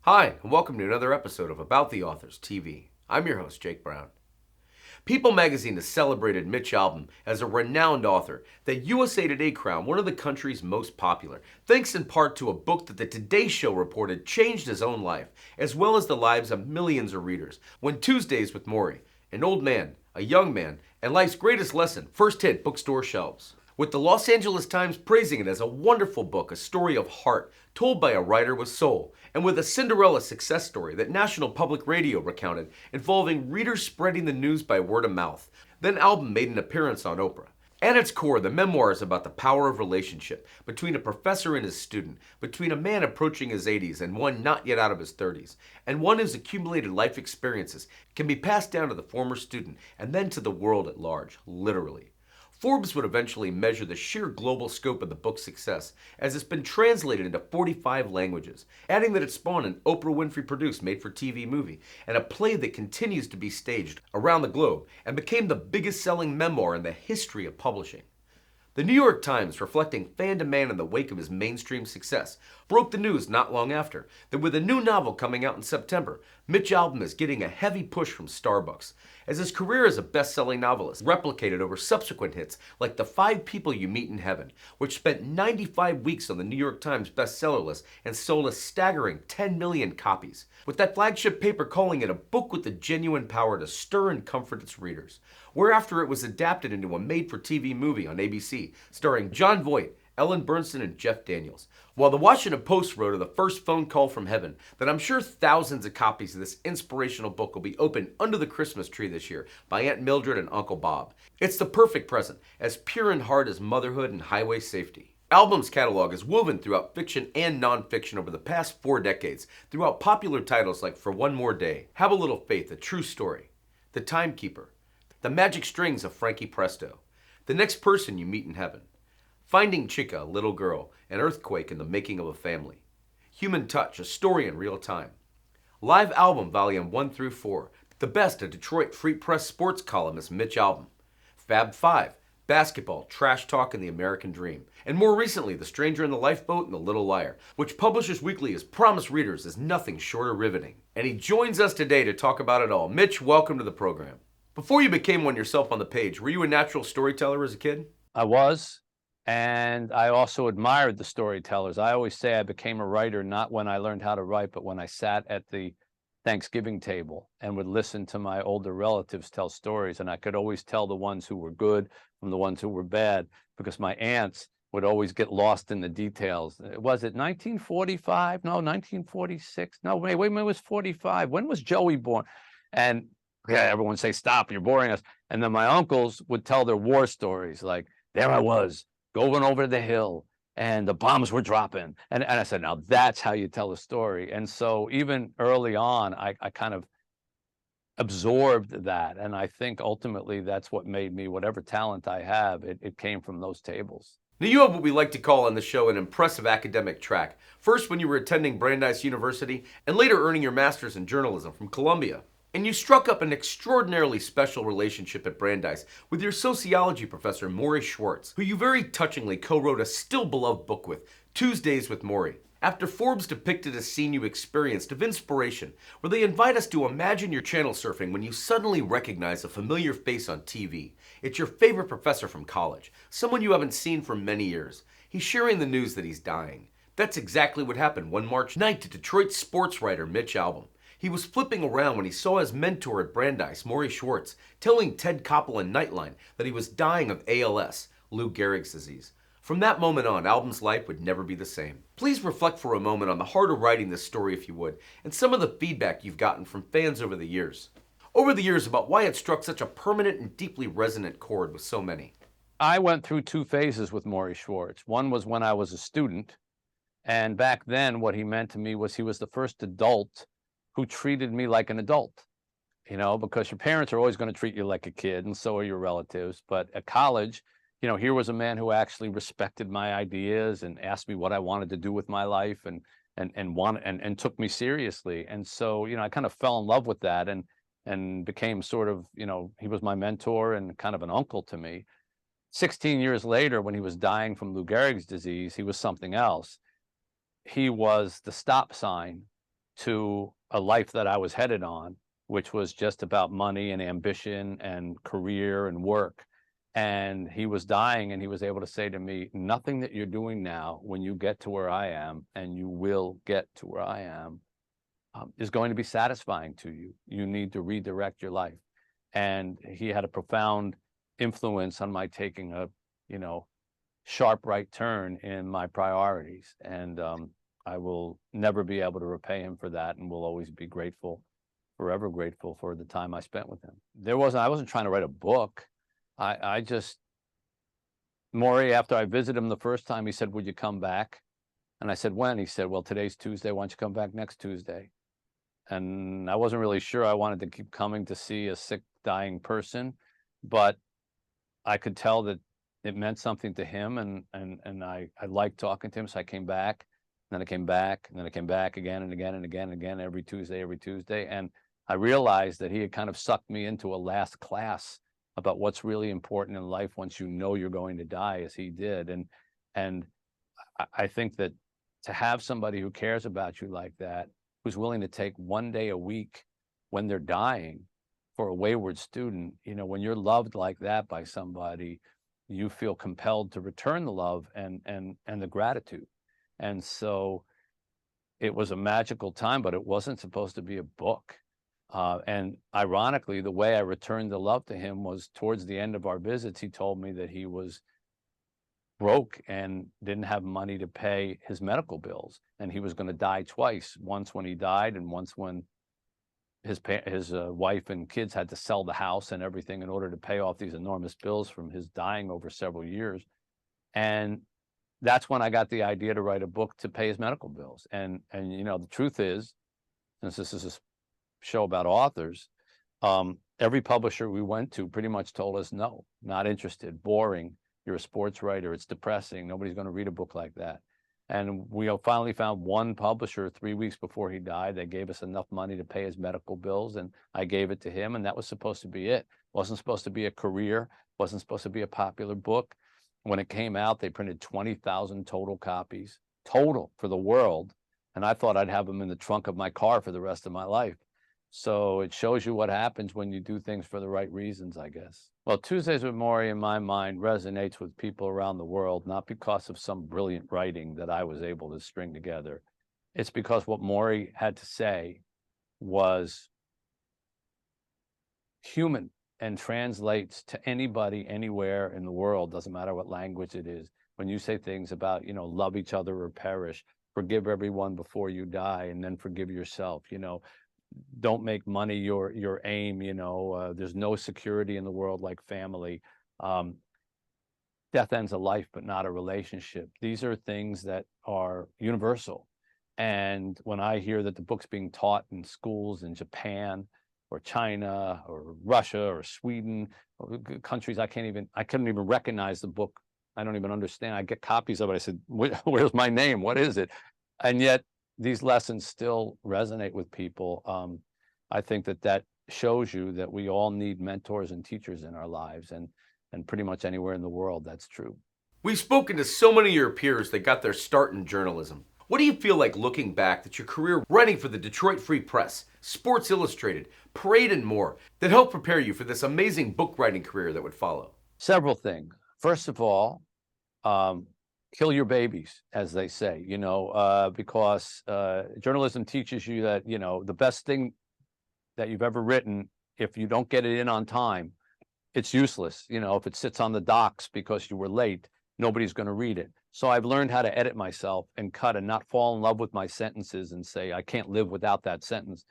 Hi, and welcome to another episode of About the Authors TV. I'm your host, Jake Brown. People magazine has celebrated Mitch Albom as a renowned author that USA Today crowned one of the country's most popular, thanks in part to a book that the Today Show reported changed his own life, as well as the lives of millions of readers, when Tuesdays with Morrie, an old man, a young man, and life's greatest lesson first hit bookstore shelves. With the Los Angeles Times praising it as a wonderful book, a story of heart, told by a writer with soul, and with a Cinderella success story that National Public Radio recounted involving readers spreading the news by word of mouth. Then Albom made an appearance on Oprah. At its core, the memoir is about the power of relationship between a professor and his student, between a man approaching his 80s and one not yet out of his 30s, and one whose accumulated life experiences can be passed down to the former student and then to the world at large, literally. Forbes would eventually measure the sheer global scope of the book's success as it's been translated into 45 languages, adding that it spawned an Oprah Winfrey-produced made-for-TV movie and a play that continues to be staged around the globe and became the biggest-selling memoir in the history of publishing. The New York Times, reflecting fan demand in the wake of his mainstream success, broke the news not long after that with a new novel coming out in September, Mitch Albom is getting a heavy push from Starbucks, as his career as a best-selling novelist replicated over subsequent hits like The 5 People You Meet in Heaven, which spent 95 weeks on the New York Times bestseller list and sold a staggering 10 million copies, with that flagship paper calling it a book with the genuine power to stir and comfort its readers. Whereafter it was adapted into a made-for-TV movie on ABC, starring Jon Voight, Ellen Bernstein, and Jeff Daniels. While the Washington Post wrote of the first phone call from heaven that I'm sure thousands of copies of this inspirational book will be opened under the Christmas tree this year by Aunt Mildred and Uncle Bob. It's the perfect present, as pure in heart as motherhood and highway safety. Albom's catalog is woven throughout fiction and nonfiction over the past 4 decades, throughout popular titles like For One More Day, Have a Little Faith, A True Story, The Timekeeper, The Magic Strings of Frankie Presto, The Next Person You Meet in Heaven, Finding Chica, a Little Girl, An Earthquake in the Making of a Family, Human Touch, A Story in Real Time, Live Album Volume 1 through 4, the best of Detroit Free Press sports columnist Mitch Albom, Fab 5, Basketball, Trash Talk, and the American Dream, and more recently The Stranger in the Lifeboat and The Little Liar, which Publishers Weekly has promised readers is nothing short of riveting. And he joins us today to talk about it all. Mitch, welcome to the program. Before you became one yourself on the page, were you a natural storyteller as a kid? I was, and I also admired the storytellers. I always say I became a writer not when I learned how to write, but when I sat at the Thanksgiving table and would listen to my older relatives tell stories. And I could always tell the ones who were good from the ones who were bad, because my aunts would always get lost in the details. Was it 1945? No, 1946. No, wait, it was 45. When was Joey born? And yeah, everyone would say, stop, you're boring us. And then my uncles would tell their war stories, like, there I was, going over the hill, and the bombs were dropping. And I said, now that's how you tell a story. And so even early on, I kind of absorbed that. And I think ultimately that's what made me whatever talent I have. It came from those tables. Now, you have what we like to call on the show an impressive academic track. First, when you were attending Brandeis University, and later earning your master's in journalism from Columbia. And you struck up an extraordinarily special relationship at Brandeis with your sociology professor, Morrie Schwartz, who you very touchingly co-wrote a still-beloved book with, Tuesdays with Morrie. After Forbes depicted a scene you experienced of inspiration, where they invite us to imagine you're channel surfing when you suddenly recognize a familiar face on TV. It's your favorite professor from college, someone you haven't seen for many years. He's sharing the news that he's dying. That's exactly what happened one March night to Detroit sports writer Mitch Albom. He was flipping around when he saw his mentor at Brandeis, Morrie Schwartz, telling Ted Koppel in Nightline that he was dying of ALS, Lou Gehrig's disease. From that moment on, Albom's life would never be the same. Please reflect for a moment on the heart of writing this story, if you would, and some of the feedback you've gotten from fans over the years. About why it struck such a permanent and deeply resonant chord with so many. I went through 2 phases with Morrie Schwartz. One was when I was a student, and back then what he meant to me was he was the first adult who treated me like an adult, because your parents are always going to treat you like a kid, and so are your relatives. But at college, here was a man who actually respected my ideas and asked me what I wanted to do with my life and took me seriously. And so, I kind of fell in love with that and became sort of, he was my mentor and kind of an uncle to me. 16 years later, when he was dying from Lou Gehrig's disease, he was something else. He was the stop sign to a life that I was headed on, which was just about money and ambition and career and work. And he was dying, and he was able to say to me, nothing that you're doing now, when you get to where I am, and you will get to where I am, is going to be satisfying to you. You need to redirect your life. And he had a profound influence on my taking a, sharp right turn in my priorities. And I will never be able to repay him for that, and will always be grateful, forever grateful for the time I spent with him. I wasn't trying to write a book. I just, Morrie, after I visited him the first time, he said, would you come back? And I said, when? He said, well, today's Tuesday. Why don't you come back next Tuesday? And I wasn't really sure I wanted to keep coming to see a sick, dying person, but I could tell that it meant something to him, and I liked talking to him, so I came back, and then I came back, and then I came back again and again and again and again, every Tuesday, and I realized that he had kind of sucked me into a last class about what's really important in life once you know you're going to die, as he did. And I think that to have somebody who cares about you like that, who's willing to take one day a week when they're dying for a wayward student, when you're loved like that by somebody, you feel compelled to return the love and the gratitude. And so it was a magical time, but it wasn't supposed to be a book. And ironically, the way I returned the love to him was towards the end of our visits. He told me that he was broke and didn't have money to pay his medical bills, and he was going to die twice, once when he died and once when his wife and kids had to sell the house and everything in order to pay off these enormous bills from his dying over several years. And that's when I got the idea to write a book to pay his medical bills. And the truth is, since this is a show about authors, every publisher we went to pretty much told us, no, not interested, boring. You're a sports writer. It's depressing. Nobody's going to read a book like that. And we finally found one publisher 3 weeks before he died. They gave us enough money to pay his medical bills, and I gave it to him, and that was supposed to be it. Wasn't supposed to be a career. Wasn't supposed to be a popular book. When it came out, they printed 20,000 total copies, total for the world. And I thought I'd have them in the trunk of my car for the rest of my life. So it shows you what happens when you do things for the right reasons, I guess. Well, Tuesdays with Morrie, in my mind, resonates with people around the world, not because of some brilliant writing that I was able to string together. It's because what Morrie had to say was human and translates to anybody, anywhere in the world, doesn't matter what language it is. When you say things about, love each other or perish, forgive everyone before you die, and then forgive yourself, don't make money your aim, there's no security in the world like family. Death ends a life, but not a relationship. These are things that are universal. And when I hear that the book's being taught in schools in Japan or China or Russia or Sweden, or countries I couldn't even recognize the book. I don't even understand. I get copies of it. I said, where's my name? What is it? And yet these lessons still resonate with people. I think that shows you that we all need mentors and teachers in our lives, and pretty much anywhere in the world, that's true. We've spoken to so many of your peers that got their start in journalism. What do you feel like looking back that your career writing for the Detroit Free Press, Sports Illustrated, Parade, and more that helped prepare you for this amazing book writing career that would follow? Several things. First of all, kill your babies, as they say, because journalism teaches you that, the best thing that you've ever written, if you don't get it in on time, it's useless. If it sits on the docks because you were late, nobody's going to read it. So I've learned how to edit myself and cut and not fall in love with my sentences and say, I can't live without that sentence.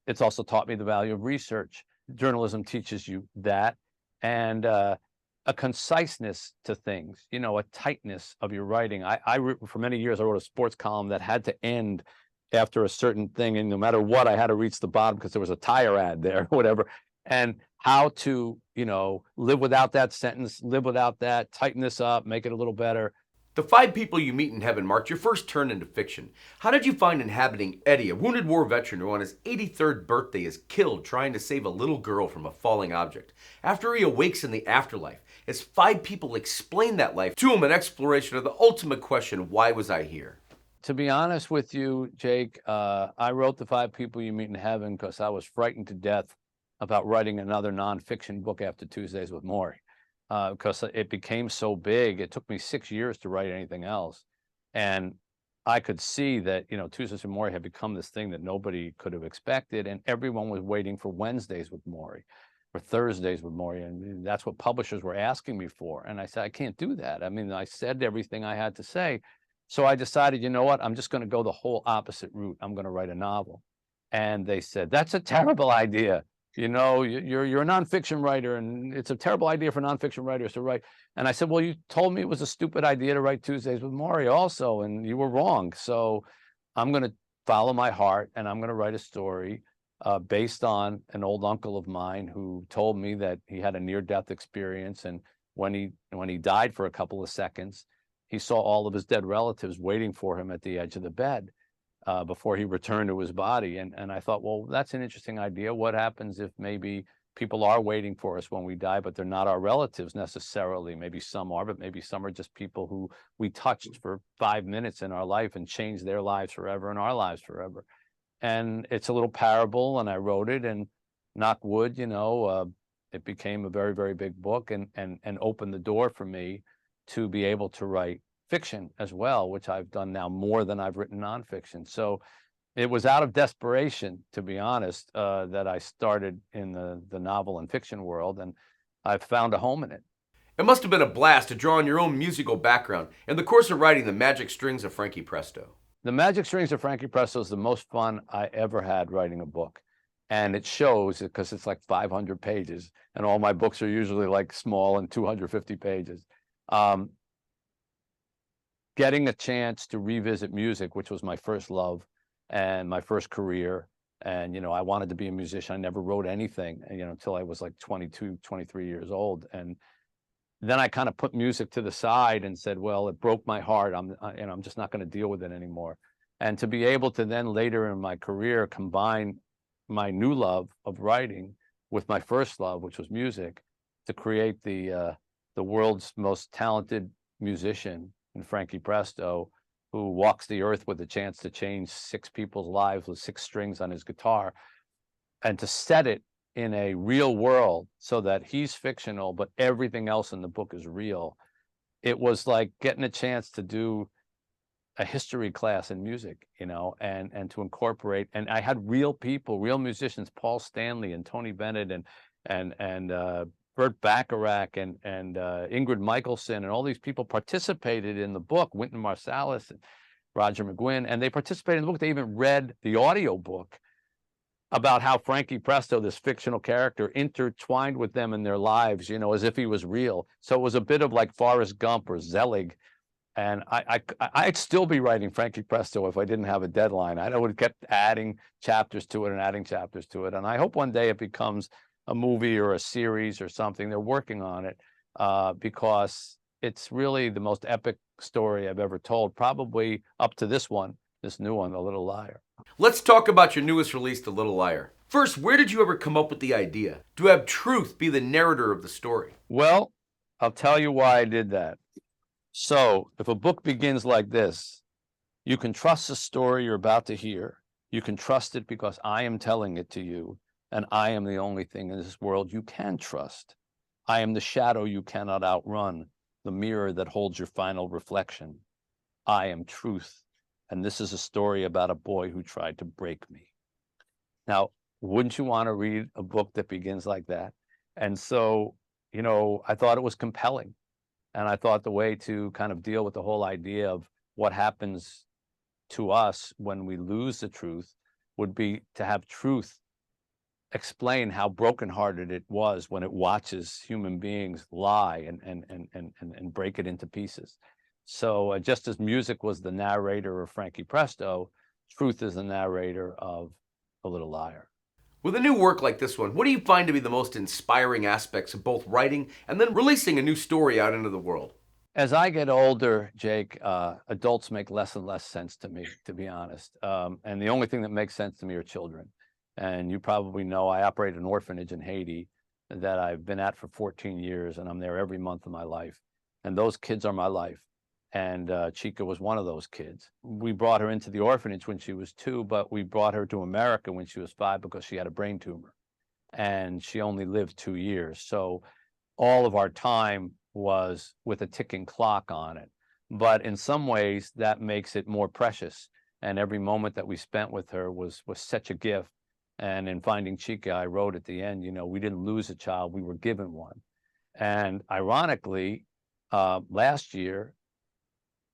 It's also taught me the value of research. Journalism teaches you that. And a conciseness to things, a tightness of your writing. For many years, I wrote a sports column that had to end after a certain thing. And no matter what, I had to reach the bottom because there was a tire ad there or whatever. And how to, live without that sentence, live without that, tighten this up, make it a little better. The 5 People You Meet in Heaven marked your first turn into fiction. How did you find inhabiting Eddie, a wounded war veteran who on his 83rd birthday is killed trying to save a little girl from a falling object? After he awakes in the afterlife, as 5 people explain that life to him, an exploration of the ultimate question, why was I here? To be honest with you, Jake, I wrote The Five People You Meet in Heaven because I was frightened to death about writing another nonfiction book after Tuesdays with Morrie, because it became so big. It took me 6 years to write anything else. And I could see that, Tuesdays with Morrie had become this thing that nobody could have expected. And everyone was waiting for Wednesdays with Morrie or Thursdays with Morrie. And that's what publishers were asking me for. And I said, I can't do that. I mean, I said everything I had to say. So I decided, you know what? I'm just going to go the whole opposite route. I'm going to write a novel. And they said, that's a terrible idea. You're a nonfiction writer, and it's a terrible idea for nonfiction writers to write. And I said, well, you told me it was a stupid idea to write Tuesdays with Morrie also, and you were wrong. So I'm going to follow my heart, and I'm going to write a story based on an old uncle of mine who told me that he had a near-death experience, and when he died for a couple of seconds, he saw all of his dead relatives waiting for him at the edge of the bed before he returned to his body. And I thought, well, that's an interesting idea. What happens if maybe people are waiting for us when we die, but they're not our relatives necessarily? Maybe some are, but maybe some are just people who we touched for 5 minutes in our life and changed their lives forever and our lives forever. And it's a little parable, and I wrote it, and knock wood, it became a very, very big book and opened the door for me to be able to write fiction as well, which I've done now more than I've written nonfiction. So it was out of desperation, to be honest, that I started in the novel and fiction world, and I've found a home in it. It must have been a blast to draw on your own musical background in the course of writing The Magic Strings of Frankie Presto. The Magic Strings of Frankie Presto is the most fun I ever had writing a book. And it shows because it's like 500 pages, and all my books are usually like small and 250 pages. Getting a chance to revisit music, which was my first love and my first career. And, I wanted to be a musician. I never wrote anything, until I was like 22, 23 years old. And then I kind of put music to the side and said, well, it broke my heart. I'm just not going to deal with it anymore. And to be able to then later in my career combine my new love of writing with my first love, which was music, to create the world's most talented musician in Frankie Presto, who walks the earth with a chance to change 6 people's lives with 6 strings on his guitar, and to set it in a real world so that he's fictional, but everything else in the book is real. It was like getting a chance to do a history class in music, and to incorporate. And I had real people, real musicians, Paul Stanley and Tony Bennett and Burt Bacharach and Ingrid Michaelson, and all these people participated in the book. Wynton Marsalis and Roger McGuinn, and they participated in the book. They even read the audio book about how Frankie Presto, this fictional character, intertwined with them in their lives, as if he was real. So it was a bit of like Forrest Gump or Zelig. And I'd still be writing Frankie Presto if I didn't have a deadline. I would keep adding chapters to it and adding chapters to it. And I hope one day it becomes a movie or a series or something. They're working on it because it's really the most epic story I've ever told, probably up to this new one, The Little Liar. Let's talk about your newest release, The Little Liar. First, where did you ever come up with the idea to have truth be the narrator of the story? Well, I'll tell you why I did that. So if a book begins like this, you can trust the story you're about to hear. You can trust it because I am telling it to you, and I am the only thing in this world you can trust. I am the shadow you cannot outrun, the mirror that holds your final reflection. I am truth, and this is a story about a boy who tried to break me. Now, wouldn't you want to read a book that begins like that? And so, I thought it was compelling. And I thought the way to kind of deal with the whole idea of what happens to us when we lose the truth would be to have truth explain how brokenhearted it was when it watches human beings lie and break it into pieces. So just as music was the narrator of Frankie Presto, truth is the narrator of The Little Liar. With a new work like this one, what do you find to be the most inspiring aspects of both writing and then releasing a new story out into the world? As I get older, Jake, adults make less and less sense to me, to be honest. And the only thing that makes sense to me are children. And you probably know I operate an orphanage in Haiti that I've been at for 14 years, and I'm there every month of my life. And those kids are my life. And Chica was one of those kids. We brought her into the orphanage when she was 2, but we brought her to America when she was 5 because she had a brain tumor. And she only lived 2 years. So all of our time was with a ticking clock on it. But in some ways, that makes it more precious. And every moment that we spent with her was such a gift. And in Finding Chica, I wrote at the end, we didn't lose a child, we were given one. And ironically, last year,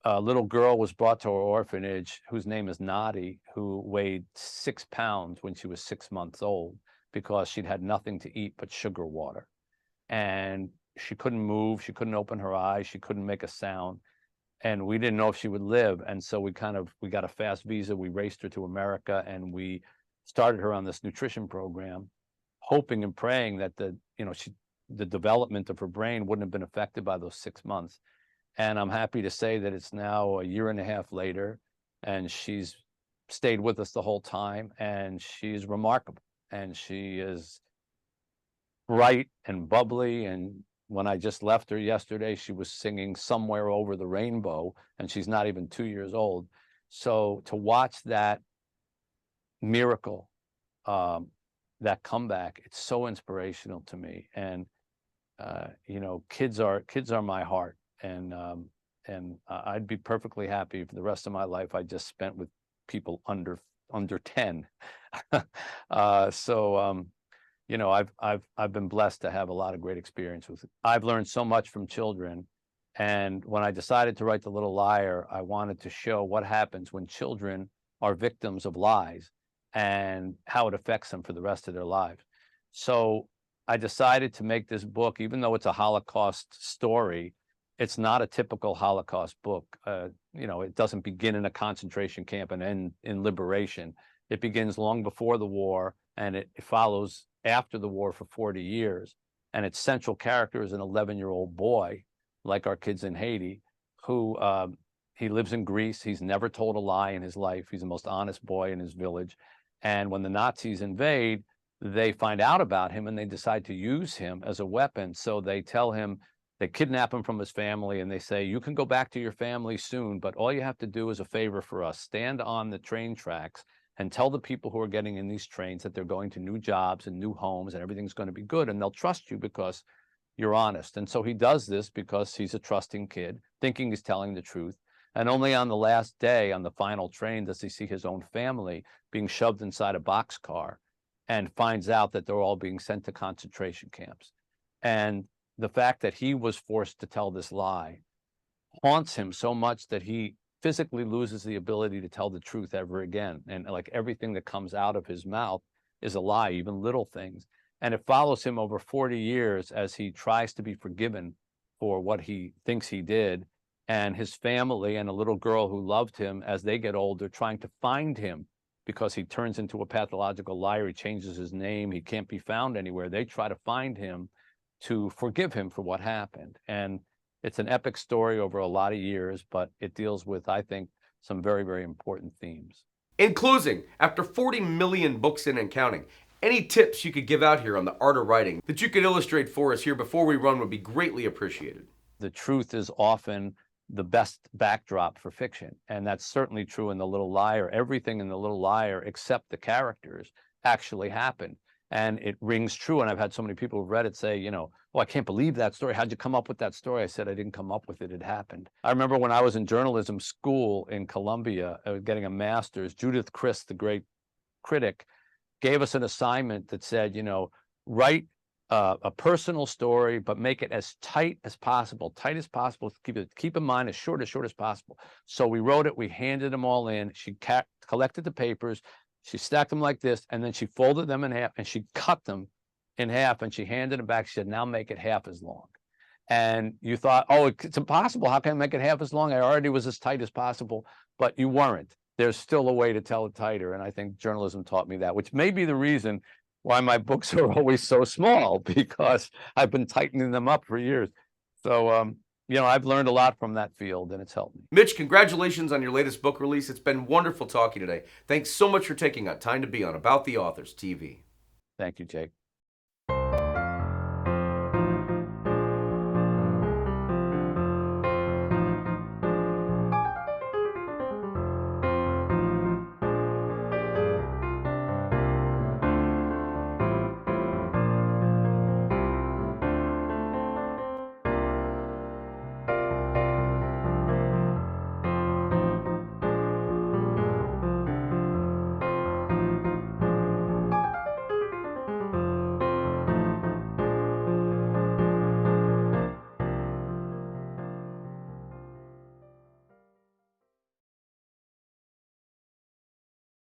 a little girl was brought to our orphanage whose name is Nadi, who weighed 6 pounds when she was 6 months old because she'd had nothing to eat but sugar water. And she couldn't move, she couldn't open her eyes, she couldn't make a sound. And we didn't know if she would live. And so we got a fast visa, we raced her to America, and we started her on this nutrition program, hoping and praying that the development of her brain wouldn't have been affected by those 6 months. And I'm happy to say that it's now a year and a half later, and she's stayed with us the whole time, and she's remarkable. And she is bright and bubbly. And when I just left her yesterday, she was singing Somewhere Over the Rainbow, and she's not even 2 years old. So to watch that miracle, that comeback, it's so inspirational to me. And kids are my heart. And I'd be perfectly happy for the rest of my life I just spent with people under 10. I've been blessed to have a lot of great experience with it. I've learned so much from children. And when I decided to write The Little Liar, I wanted to show what happens when children are victims of lies and how it affects them for the rest of their lives. So I decided to make this book, even though it's a Holocaust story. It's not a typical Holocaust book. It doesn't begin in a concentration camp and end in liberation. It begins long before the war, and it follows after the war for 40 years. And its central character is an 11-year-old boy, like our kids in Haiti, who he lives in Greece. He's never told a lie in his life. He's the most honest boy in his village. And when the Nazis invade, they find out about him and they decide to use him as a weapon. So they tell him, they kidnap him from his family, and they say, you can go back to your family soon, but all you have to do is a favor for us. Stand on the train tracks and tell the people who are getting in these trains that they're going to new jobs and new homes and everything's going to be good, and they'll trust you because you're honest. And so he does this because he's a trusting kid, thinking he's telling the truth. And only on the last day, on the final train, does he see his own family being shoved inside a boxcar, and finds out that they're all being sent to concentration camps. And the fact that he was forced to tell this lie haunts him so much that he physically loses the ability to tell the truth ever again. And like everything that comes out of his mouth is a lie, even little things. And it follows him over 40 years as he tries to be forgiven for what he thinks he did. And his family and a little girl who loved him, as they get older, trying to find him because he turns into a pathological liar. He changes his name. He can't be found anywhere. They try to find him to forgive him for what happened. And it's an epic story over a lot of years, but it deals with, I think, some very, very important themes. In closing, after 40 million books in and counting, any tips you could give out here on the art of writing that you could illustrate for us here before we run would be greatly appreciated. The truth is often the best backdrop for fiction. And that's certainly true in The Little Liar. Everything in The Little Liar, except the characters, actually happened. And it rings true. And I've had so many people who've read it say, oh, I can't believe that story. How'd you come up with that story? I said, I didn't come up with it. It happened. I remember when I was in journalism school in Columbia, I was getting a master's. Judith Crist, the great critic, gave us an assignment that said, write a personal story, but make it as tight as possible. Keep in mind as short as possible. So we wrote it. We handed them all in. She collected the papers. She stacked them like this, and then she folded them in half, and she cut them in half, and she handed them back. She said, now make it half as long. And you thought, oh, it's impossible. How can I make it half as long? I already was as tight as possible, but you weren't. There's still a way to tell it tighter, and I think journalism taught me that, which may be the reason why my books are always so small, because I've been tightening them up for years. So, I've learned a lot from that field, and it's helped me. Mitch, congratulations on your latest book release. It's been wonderful talking today. Thanks so much for taking time to be on About the Authors TV. Thank you, Jake.